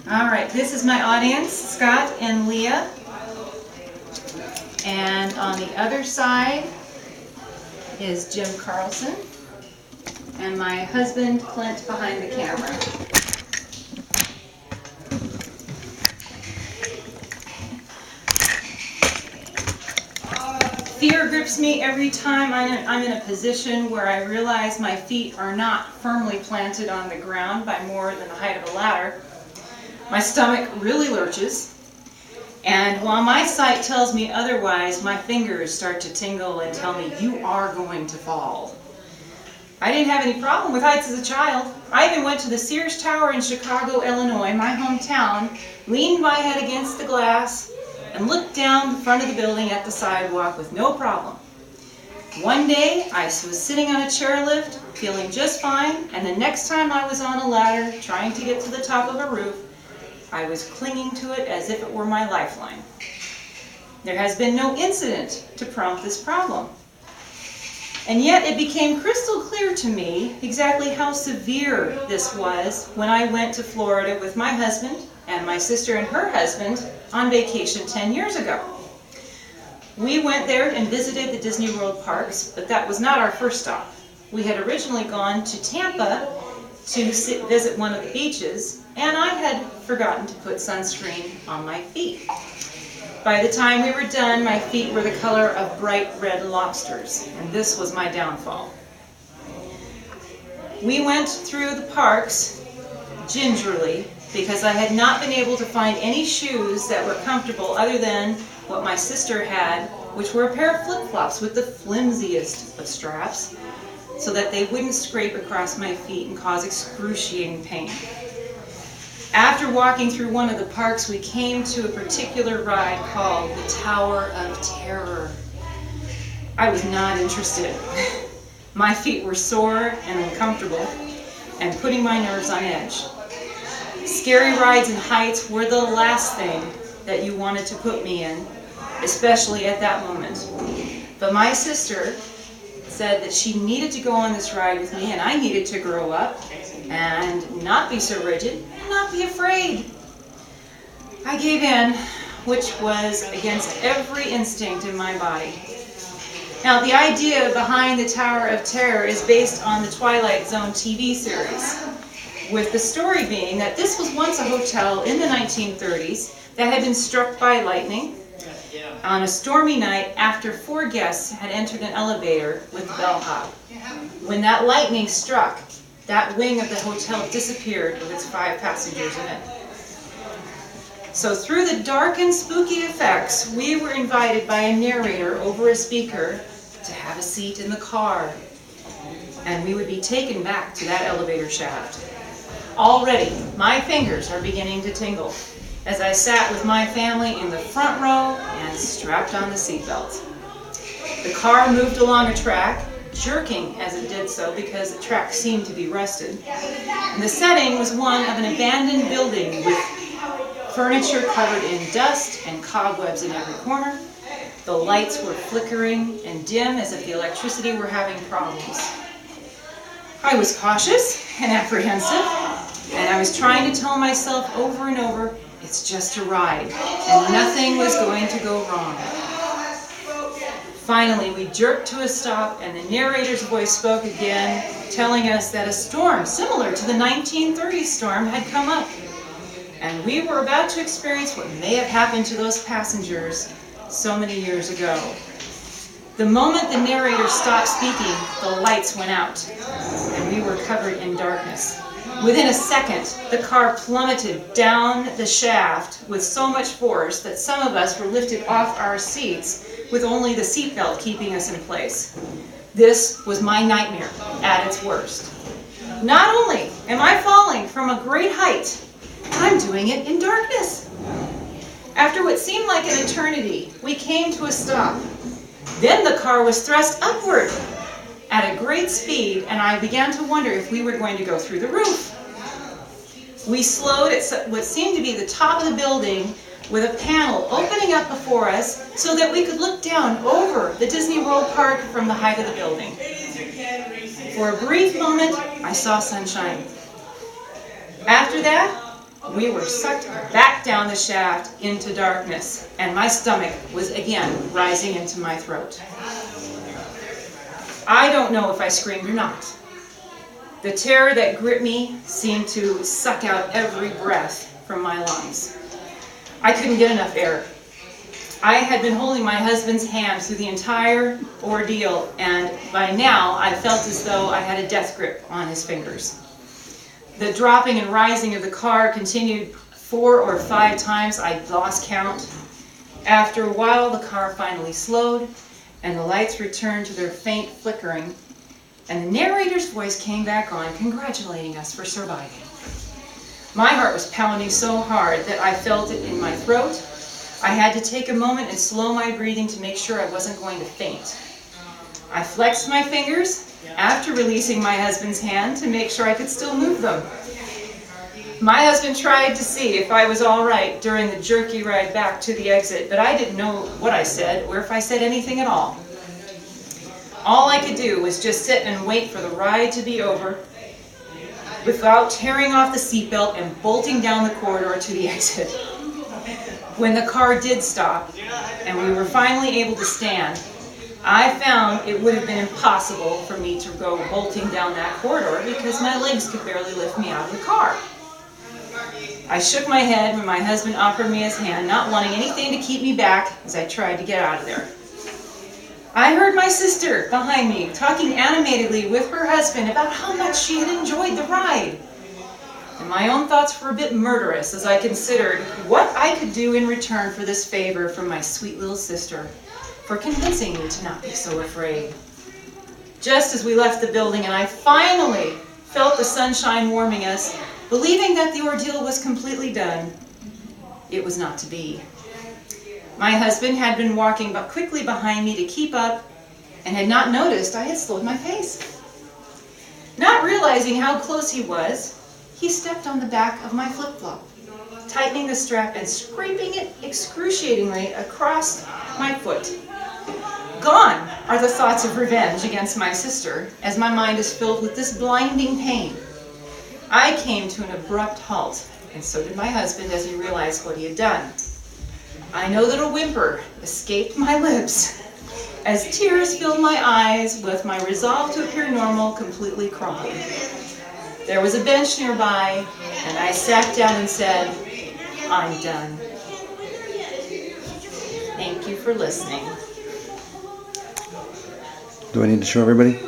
All right, this is my audience, Scott and Leah. And on the other side is Jim Carlson and my husband, Clint, behind the camera. Fear grips me every time I'm in a position where I realize my feet are not firmly planted on the ground by more than the height of a ladder. My stomach really lurches, and while my sight tells me otherwise, my fingers start to tingle and tell me, you are going to fall. I didn't have any problem with heights as a child. I even went to the Sears Tower in Chicago, Illinois, my hometown, leaned my head against the glass, and looked down the front of the building at the sidewalk with no problem. One day, I was sitting on a chairlift, feeling just fine, and the next time I was on a ladder, trying to get to the top of a roof, I was clinging to it as if it were my lifeline. There has been no incident to prompt this problem. And yet it became crystal clear to me exactly how severe this was when I went to Florida with my husband and my sister and her husband on vacation 10 years ago. We went there and visited the Disney World parks, but that was not our first stop. We had originally gone to Tampa to visit one of the beaches, and I had forgotten to put sunscreen on my feet. By the time we were done, my feet were the color of bright red lobsters, and this was my downfall. We went through the parks gingerly because I had not been able to find any shoes that were comfortable other than what my sister had, which were a pair of flip-flops with the flimsiest of straps, so that they wouldn't scrape across my feet and cause excruciating pain. After walking through one of the parks, we came to a particular ride called the Tower of Terror. I was not interested. My feet were sore and uncomfortable and putting my nerves on edge. Scary rides and heights were the last thing that you wanted to put me in, especially at that moment. But my sister said that she needed to go on this ride with me, and I needed to grow up and not be so rigid and not be afraid. I gave in, which was against every instinct in my body. Now, the idea behind the Tower of Terror is based on the Twilight Zone TV series, with the story being that this was once a hotel in the 1930s that had been struck by lightning on a stormy night after 4 guests had entered an elevator with the bellhop. When that lightning struck, that wing of the hotel disappeared with its 5 passengers in it. So through the dark and spooky effects, we were invited by a narrator over a speaker to have a seat in the car, and we would be taken back to that elevator shaft. Already, my fingers are beginning to tingle as I sat with my family in the front row and strapped on the seatbelt. The car moved along a track, jerking as it did so because the track seemed to be rusted. And the setting was one of an abandoned building with furniture covered in dust and cobwebs in every corner. The lights were flickering and dim as if the electricity were having problems. I was cautious and apprehensive, and I was trying to tell myself over and over, it's just a ride, and nothing was going to go wrong. Finally, we jerked to a stop, and the narrator's voice spoke again, telling us that a storm similar to the 1930s storm had come up, and we were about to experience what may have happened to those passengers so many years ago. The moment the narrator stopped speaking, the lights went out, and we were covered in darkness. Within a second, the car plummeted down the shaft with so much force that some of us were lifted off our seats with only the seatbelt keeping us in place. This was my nightmare at its worst. Not only am I falling from a great height, I'm doing it in darkness. After what seemed like an eternity, we came to a stop. Then the car was thrust upward at a great speed, and I began to wonder if we were going to go through the roof. We slowed at what seemed to be the top of the building with a panel opening up before us so that we could look down over the Disney World Park from the height of the building. For a brief moment, I saw sunshine. After that, We were sucked back down the shaft into darkness, and my stomach was again rising into my throat. I don't know if I screamed or not. The terror that gripped me seemed to suck out every breath from my lungs. I couldn't get enough air. I had been holding my husband's hand through the entire ordeal, and by now I felt as though I had a death grip on his fingers. The dropping and rising of the car continued 4 or 5 times. I lost count. After a while, the car finally slowed, and the lights returned to their faint flickering, and the narrator's voice came back on, congratulating us for surviving. My heart was pounding so hard that I felt it in my throat. I had to take a moment and slow my breathing to make sure I wasn't going to faint. I flexed my fingers after releasing my husband's hand to make sure I could still move them. My husband tried to see if I was all right during the jerky ride back to the exit, but I didn't know what I said or if I said anything at all. All I could do was just sit and wait for the ride to be over without tearing off the seatbelt and bolting down the corridor to the exit. When the car did stop and we were finally able to stand, I found it would have been impossible for me to go bolting down that corridor because my legs could barely lift me out of the car. I shook my head when my husband offered me his hand, not wanting anything to keep me back as I tried to get out of there. I heard my sister behind me talking animatedly with her husband about how much she had enjoyed the ride. And my own thoughts were a bit murderous as I considered what I could do in return for this favor from my sweet little sister, for convincing me to not be so afraid. Just as we left the building and I finally felt the sunshine warming us, believing that the ordeal was completely done, it was not to be. My husband had been walking quickly behind me to keep up and had not noticed I had slowed my pace. Not realizing how close he was, he stepped on the back of my flip-flop, tightening the strap and scraping it excruciatingly across my foot. Gone are the thoughts of revenge against my sister, as my mind is filled with this blinding pain. I came to an abrupt halt, and so did my husband as he realized what he had done. I know that a whimper escaped my lips as tears filled my eyes with my resolve to appear normal completely crumbled. There was a bench nearby, and I sat down and said, I'm done. Thank you for listening. Do I need to show everybody?